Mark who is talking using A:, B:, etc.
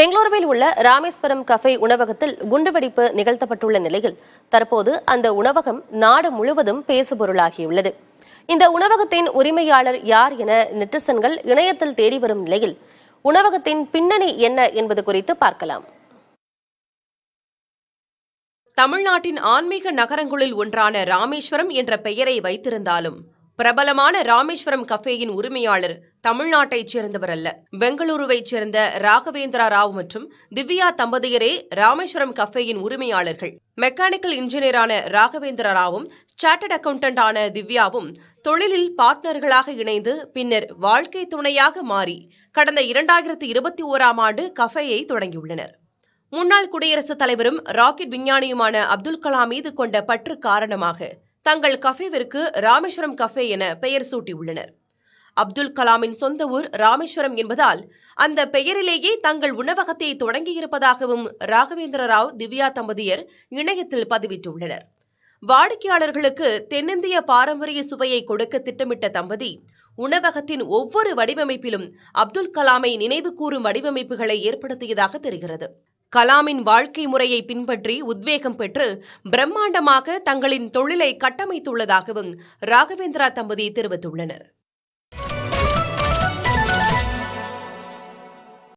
A: பெங்களூருவில் உள்ள ராமேஸ்வரம் கஃபே உணவகத்தில் குண்டுவெடிப்பு நிகழ்த்தப்பட்டுள்ள நிலையில் தற்போது அந்த உணவகம் நாடு முழுவதும் பேசுபொருளாகியுள்ளது. இந்த உணவகத்தின் உரிமையாளர் யார் என நெட்டிசன்கள் இணையத்தில் தேடி வரும் நிலையில் உணவகத்தின் பின்னணி என்ன என்பது குறித்து பார்க்கலாம்.
B: தமிழ்நாட்டின் ஆன்மீக நகரங்களில் ஒன்றான ராமேஸ்வரம் என்ற பெயரை வைத்திருந்தாலும் பிரபலமான ராமேஸ்வரம் கஃபேயின் உரிமையாளர் தமிழ்நாட்டைச் சேர்ந்தவர் அல்ல. பெங்களூருவைச் சேர்ந்த ராகவேந்திரா ராவ் மற்றும் திவ்யா தம்பதியரே ராமேஸ்வரம் கஃபேயின் உரிமையாளர்கள். மெக்கானிக்கல் இன்ஜினியரான ராகவேந்திரா ராவும் சார்ட்டர்ட் அக்கவுண்டன்டான திவ்யாவும் தொழிலில் பார்ட்னர்களாக இணைந்து பின்னர் வாழ்க்கை துணையாக மாறி கடந்த 2021ஆம் ஆண்டு கஃபேயை தொடங்கியுள்ளனர். முன்னாள் குடியரசுத் தலைவரும் ராக்கெட் விஞ்ஞானியுமான அப்துல் கலாம் மீது கொண்ட பற்று காரணமாக தங்கள் கஃபேவிற்கு ராமேஸ்வரம் கஃபே என பெயர் சூட்டியுள்ளனர். அப்துல் கலாமின் சொந்த ஊர் ராமேஸ்வரம் என்பதால் அந்த பெயரிலேயே தங்கள் உணவகத்தை தொடங்கியிருப்பதாகவும் ராகவேந்திர ராவ் திவ்யா தம்பதியர் இணையத்தில் பதிவிட்டுள்ளனர். வாடிக்கையாளர்களுக்கு தென்னிந்திய பாரம்பரிய சுவையை கொடுக்க திட்டமிட்ட தம்பதி உணவகத்தின் ஒவ்வொரு வடிவமைப்பிலும் அப்துல் கலாமை நினைவு கூறும் வடிவமைப்புகளை ஏற்படுத்தியதாக தெரிகிறது. கலாமின் வாழ்க்கை முறையை பின்பற்றி உத்வேகம் பெற்று பிரம்மாண்டமாக தங்களின் தொழிலை கட்டமைத்துள்ளதாகவும் ராகவேந்திரா தம்பதி தெரிவித்துள்ளனர்.